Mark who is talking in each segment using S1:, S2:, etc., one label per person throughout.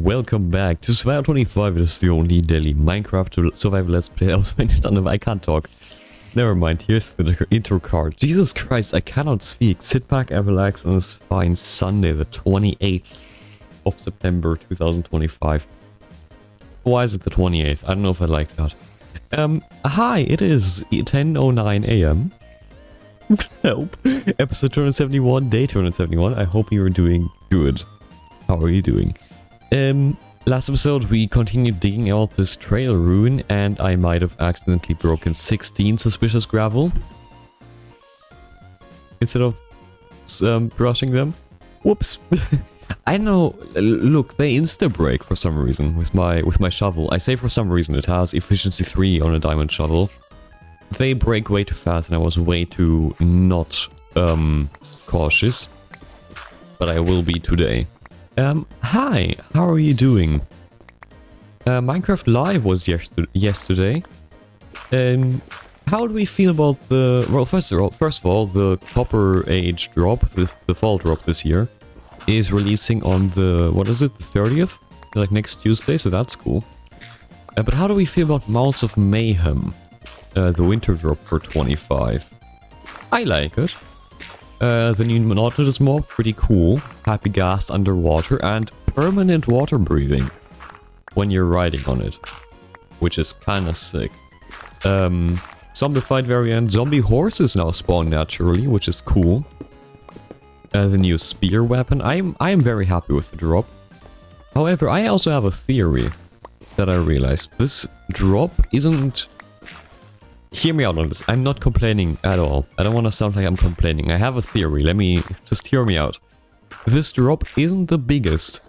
S1: welcome back to Survival25. It is the only daily Minecraft survival let's play. I was mentioned, I can't talk. Never mind, here's the intro card. Jesus Christ, I cannot speak. Sit back, relax, and it's fine. Sunday, the 28th of September 2025. Why is it the 28th? I don't know if I like that. Hi, it is 10:09 AM. Help. Episode 271, day 271. I hope you are doing good. How are you doing? Last episode we continued digging out this trail rune and I might have accidentally broken 16 suspicious gravel. Instead of brushing them. Whoops. I know, look, they insta-break for some reason with my shovel. I say for some reason, it has efficiency 3 on a diamond shovel. They break way too fast and I was way too not cautious. But I will be today. Hi, how are you doing? Minecraft Live was yesterday. How do we feel about the... Well, first of all, the Copper Age drop, the fall drop this year, is releasing on the... What is it? The 30th? Like next Tuesday, so that's cool. But how do we feel about Mounts of Mayhem? The winter drop for 25. I like it. The new monotonous mob, pretty cool. Happy gas underwater and permanent water breathing when you're riding on it, which is kind of sick. Zombified variant, zombie horses now spawn naturally, which is cool. The new spear weapon, I am very happy with the drop. However, I also have a theory that I realized. This drop isn't... Hear me out on this. I'm not complaining at all. I don't want to sound like I'm complaining. I have a theory. Let me... Just hear me out. This drop isn't the biggest.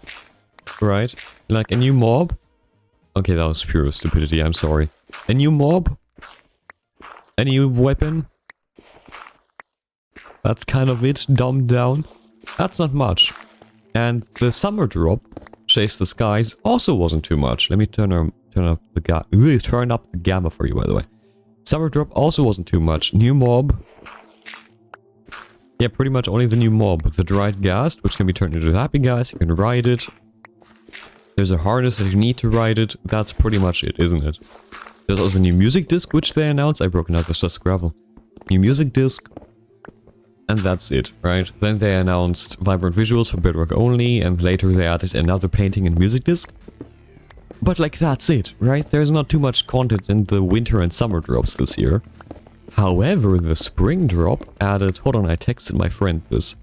S1: Right? Like a new mob. Okay, that was pure stupidity. I'm sorry. A new mob. A new weapon. That's kind of it. Dumbed down. That's not much. And the summer drop, Chase the Skies, also wasn't too much. Let me turn up the gamma for you, by the way. Summer drop also wasn't too much. New mob. Yeah, pretty much only the new mob. The dried ghast, which can be turned into happy gas. You can ride it. There's a harness that you need to ride it. That's pretty much it, isn't it? There's also a new music disc, which they announced. I broke out, there's just gravel. New music disc. And that's it, right? Then they announced vibrant visuals for Bedrock only. And later they added another painting and music disc. But like that's it, right? There's not too much content in the winter and summer drops this year. However, the spring drop added... Hold on, I texted my friend this.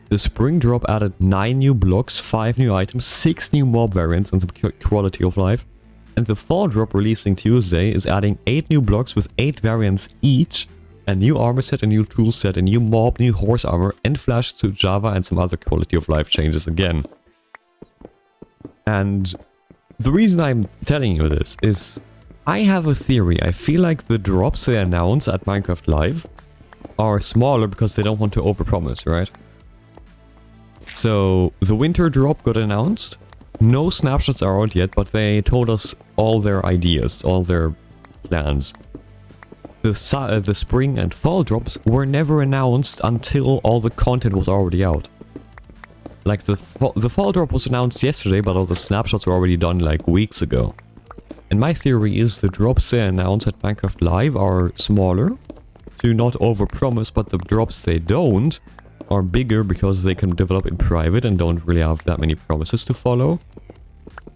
S1: The spring drop added 9 new blocks, 5 new items, 6 new mob variants and some quality of life. And the fall drop releasing Tuesday is adding 8 new blocks with 8 variants each. A new armor set, a new tool set, a new mob, new horse armor, and flash to Java and some other quality of life changes again. And... the reason I'm telling you this is I have a theory. I feel like the drops they announce at Minecraft Live are smaller because they don't want to overpromise, right? So the winter drop got announced. No snapshots are out yet, but they told us all their ideas, all their plans. The spring and fall drops were never announced until all the content was already out. Like, the fall drop was announced yesterday, but all the snapshots were already done, like, weeks ago. And my theory is the drops they announce at Minecraft Live are smaller, to not overpromise, but the drops they don't are bigger because they can develop in private and don't really have that many promises to follow.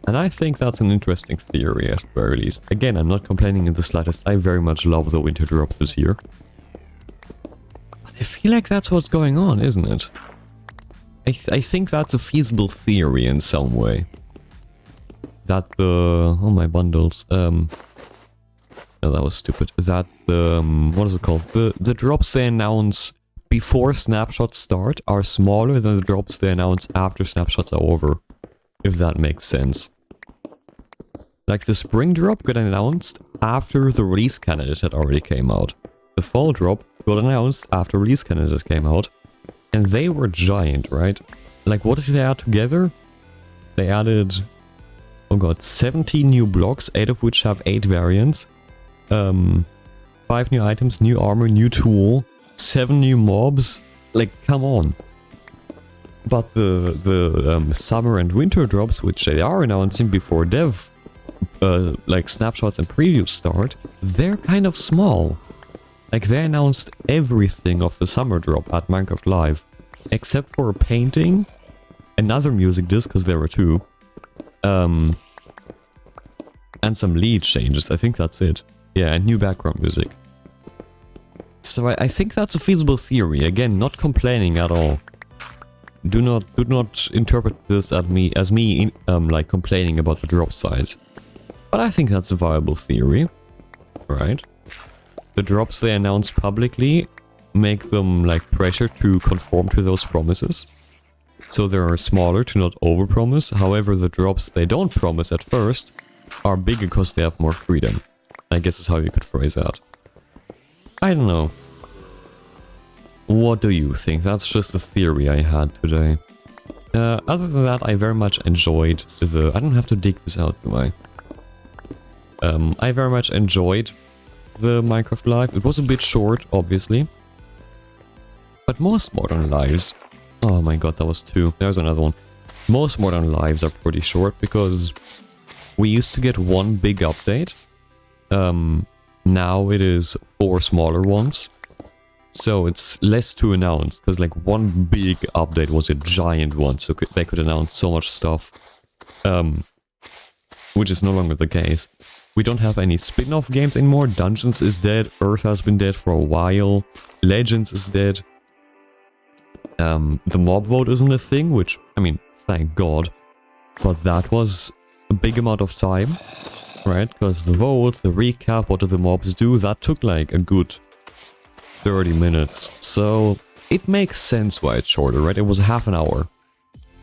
S1: And I think that's an interesting theory, at the very least. Again, I'm not complaining in the slightest. I very much love the winter drop this year. But I feel like that's what's going on, isn't it? I think that's a feasible theory in some way. That the... Oh, my bundles. No, that was stupid. That the... what is it called? The drops they announce before snapshots start are smaller than the drops they announce after snapshots are over. If that makes sense. Like the spring drop got announced after the release candidate had already came out. The fall drop got announced after release candidate came out. And they were giant, right? Like, what did they add together? They added... Oh god, 17 new blocks, 8 of which have 8 variants. 5 new items, new armor, new tool. 7 new mobs. Like, come on. But the summer and winter drops, which they are announcing before dev, like snapshots and previews start, they're kind of small. Like they announced everything of the summer drop at Minecraft Live, except for a painting, another music disc, because there were two, and some lead changes. I think that's it. Yeah, and new background music. So I think that's a feasible theory. Again, not complaining at all. Do not interpret this as me like complaining about the drop size. But I think that's a viable theory, right? The drops they announce publicly make them like pressure to conform to those promises. So they are smaller to not overpromise. However, the drops they don't promise at first are bigger because they have more freedom. I guess is how you could phrase that. I don't know. What do you think? That's just a theory I had today. Other than that, I very much enjoyed the... I don't have to dig this out, do I? I very much enjoyed the Minecraft Live. It was a bit short, obviously. But most modern lives... Oh my god, that was two. There's another one. Most modern lives are pretty short because we used to get one big update. Now it is 4 smaller ones. So it's less to announce, because like one big update was a giant one, so they could announce so much stuff. Which is no longer the case. We don't have any spin-off games anymore. Dungeons is dead, Earth has been dead for a while, Legends is dead. The mob vote isn't a thing, which, I mean, thank god. But that was a big amount of time, right? Because the vote, the recap, what do the mobs do, that took like a good 30 minutes. So it makes sense why it's shorter, right? It was half an hour.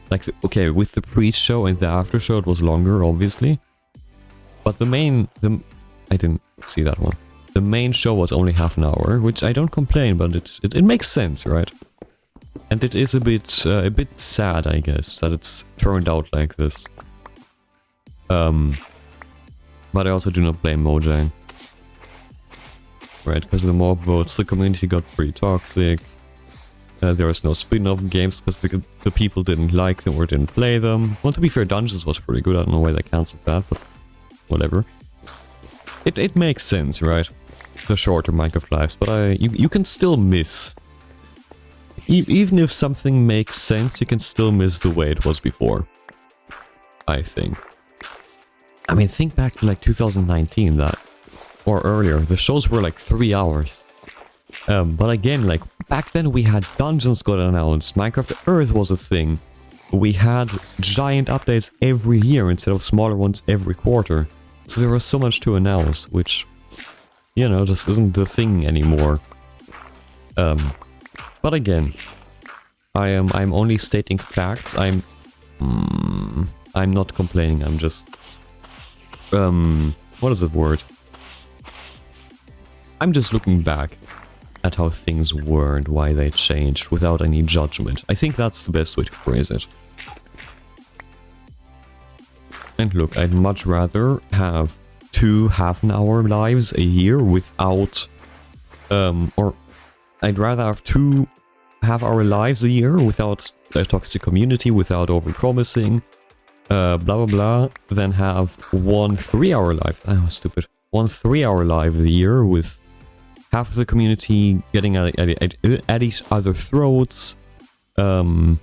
S1: Like, okay, with the pre-show and the after-show it was longer, obviously. But I didn't see that one. The main show was only half an hour, which I don't complain, but it makes sense, right? And it is a bit sad, I guess, that it's turned out like this. But I also do not blame Mojang. Right, because the mob votes, the community got pretty toxic. There was no spin-off games because the people didn't like them or didn't play them. Well, to be fair, Dungeons was pretty good. I don't know why they cancelled that, but whatever. It makes sense, right? The shorter Minecraft lives, but you can still miss. Even if something makes sense, you can still miss the way it was before. I think. I mean, think back to like 2019, or earlier, the shows were like 3 hours. But again, like, back then we had Dungeons got announced, Minecraft Earth was a thing. We had giant updates every year instead of smaller ones every quarter. So there was so much to announce, which, you know, just isn't the thing anymore. But again, I'm only stating facts. I'm not complaining, I'm just... what is the word? I'm just looking back at how things were and why they changed without any judgment. I think that's the best way to phrase it. And look, I'd much rather have 2 half-an-hour lives a year without... or I'd rather have 2 half-hour lives a year without a toxic community, without over-promising, blah blah blah, than have 1 3-hour live. Oh, stupid. 1 3-hour live a year with half of the community getting at each other's throats, and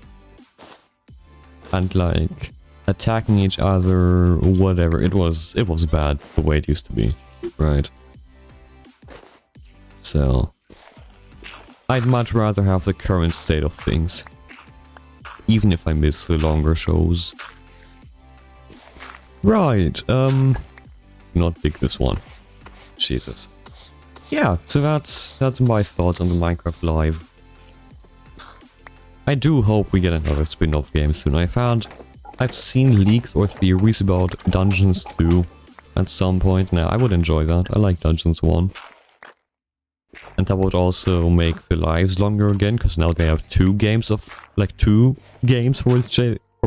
S1: like attacking each other, whatever. It was bad the way it used to be, right? So I'd much rather have the current state of things, even if I miss the longer shows. Right, not pick this one. Jesus. Yeah, so that's my thoughts on the Minecraft Live. I do hope we get another spin-off game soon. I've seen leaks or theories about Dungeons 2 at some point. Now, I would enjoy that. I like Dungeons 1. And that would also make the lives longer again, because now they have 2 games of, like 2 games for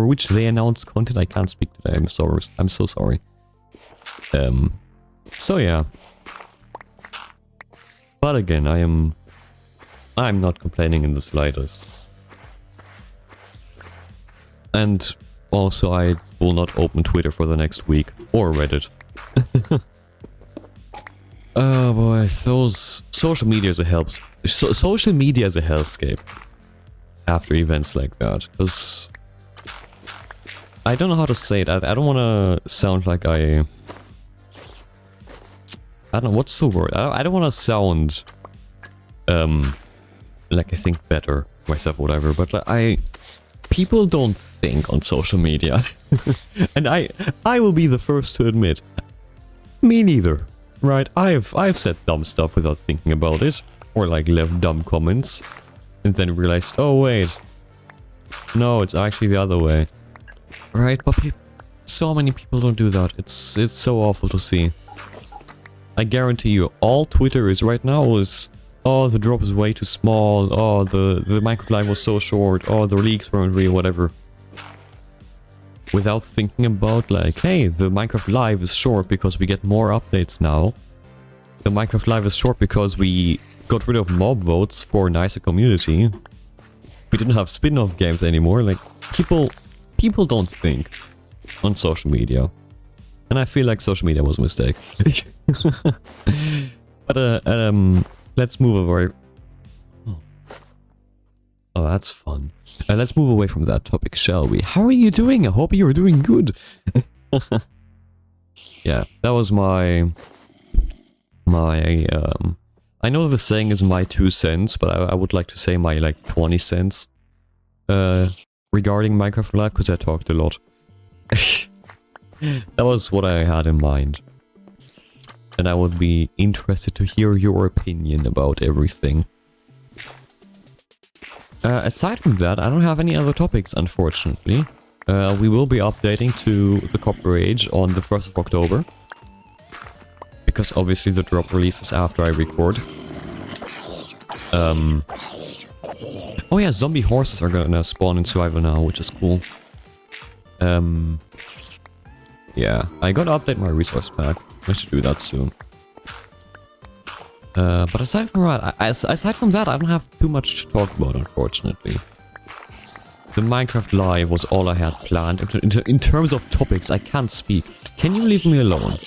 S1: which they announced content. I can't speak today, I'm so sorry. So yeah. But again, I'm not complaining in the slightest. And also I will not open Twitter for the next week. Or Reddit. Oh boy, those social media is a helps. Social media is a hellscape after events like that, because I don't know how to say it. I don't want to sound like I don't know what's the word. I don't want to sound like I think better myself, or whatever. But like, people don't think on social media, and I will be the first to admit, me neither. Right, I've said dumb stuff without thinking about it, or like left dumb comments, and then realized, oh wait, no, it's actually the other way. Right, but so many people don't do that. It's so awful to see. I guarantee you, all Twitter is right now is, oh, the drop is way too small, oh, the Minecraft live was so short, oh, the leaks weren't real, whatever. Without thinking about like, hey, the Minecraft live is short because we get more updates now. The Minecraft live is short because we got rid of mob votes for a nicer community. We didn't have spin-off games anymore. Like, people don't think on social media. And I feel like social media was a mistake. But let's move over. Oh, that's fun. Let's move away from that topic, shall we? How are you doing? I hope you're doing good. Yeah, that was my... I know the saying is my 2 cents, but I would like to say my, like, 20 cents. Regarding Minecraft Live, because I talked a lot. That was what I had in mind. And I would be interested to hear your opinion about everything. Aside from that, I don't have any other topics, unfortunately. We will be updating to the Copper Age on the 1st of October. Because obviously the drop releases after I record. Oh yeah, zombie horses are gonna spawn in Survival now, which is cool. Yeah, I gotta update my resource pack. I should do that soon. But aside from that, I don't have too much to talk about, unfortunately. The Minecraft Live was all I had planned. In terms of topics, I can't speak. Can you leave me alone?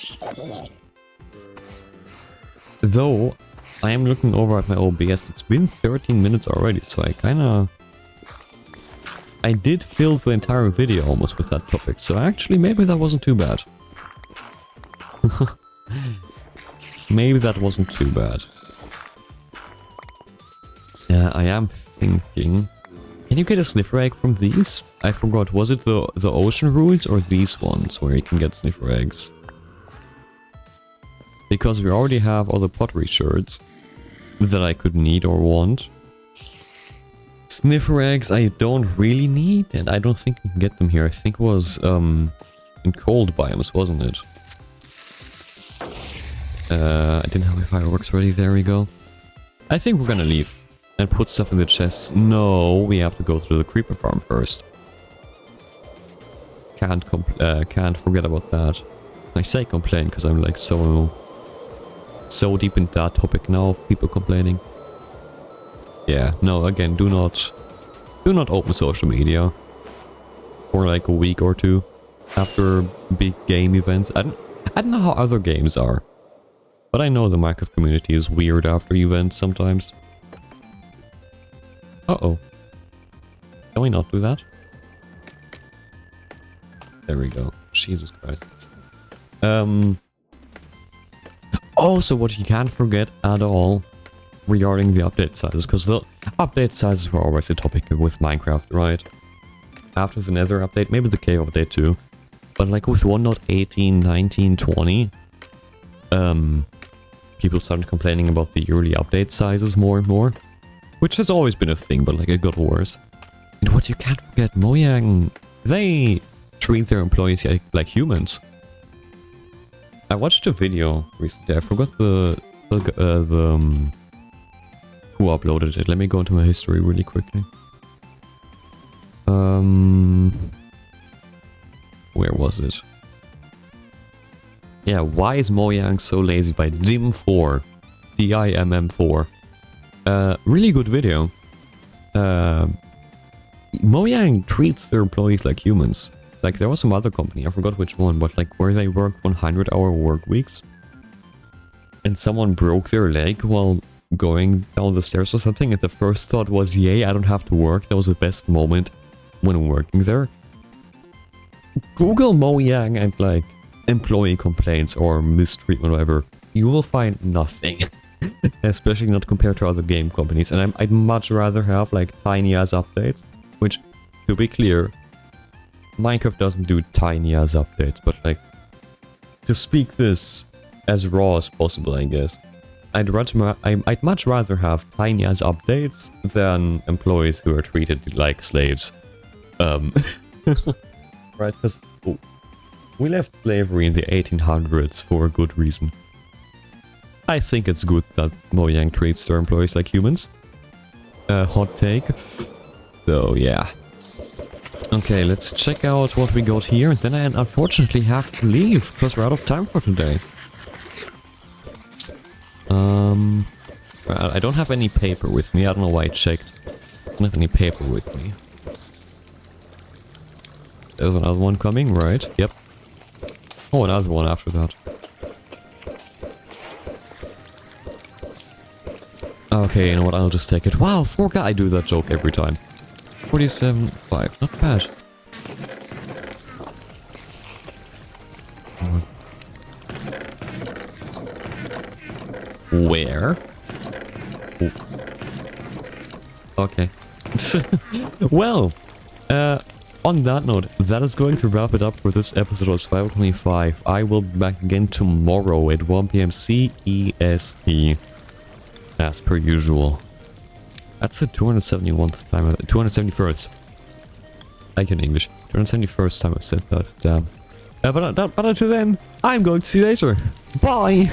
S1: Though, I am looking over at my OBS. It's been 13 minutes already, so I did fill the entire video almost with that topic, so actually maybe that wasn't too bad. Maybe that wasn't too bad. Yeah, I am thinking... Can you get a sniffer egg from these? I forgot, was it the ocean ruins or these ones where you can get sniffer eggs? Because we already have all the pottery shards that I could need or want. Sniffer eggs I don't really need, and I don't think you can get them here. I think it was in cold biomes, wasn't it? I didn't have my fireworks ready, there we go. I think we're gonna leave and put stuff in the chests. No, we have to go through the creeper farm first. Can't forget about that. I say complain because I'm like so deep into that topic now of people complaining. Yeah, no, again, do not open social media for like a week or two after big game events. I don't know how other games are, but I know the Minecraft community is weird after events sometimes. Uh-oh. Can we not do that? There we go. Jesus Christ. Also, what you can't forget at all regarding the update sizes, because the update sizes were always a topic with Minecraft, right? After the Nether update, maybe the cave update too, but like with 1.18, 19, 20, people started complaining about the yearly update sizes more and more, which has always been a thing, but like it got worse. And what you can't forget, Mojang, they treat their employees like humans. I watched a video recently. I forgot who uploaded it. Let me go into my history really quickly. Where was it? Yeah, why is Mojang so lazy by Dim4? DIMM4. Really good video. Mojang treats their employees like humans. Like, there was some other company, I forgot which one, but like where they worked 100-hour work weeks. And someone broke their leg while going down the stairs or something, and the first thought was, yay, I don't have to work. That was the best moment when working there. Google Mojang and like employee complaints or mistreatment or whatever. You will find nothing. Especially not compared to other game companies. And I'd much rather have like tiny ass updates. Which, to be clear, Minecraft doesn't do tiny ass updates. But like, to speak this as raw as possible, I guess. I'd much rather have tiny ass updates than employees who are treated like slaves. Right, because we left slavery in the 1800s for a good reason. I think it's good that Mojang treats their employees like humans. Hot take. So, yeah. Okay, let's check out what we got here. And then I unfortunately have to leave, because we're out of time for today. I don't have any paper with me. I don't know why I checked. I don't have any paper with me. There's another one coming, right? Yep. Oh, another one after that. Okay, you know what? I'll just take it. Wow, 4K. I do that joke every time. 47.5. Not bad. Where? Oh. Okay. Well, on that note, that is going to wrap it up for this episode of Survival25. I will be back again tomorrow at 1 PM CEST. As per usual. That's the 271st time, 271st. I can English. 271st time I've said that, damn. But until then, I'm going to see you later. Bye!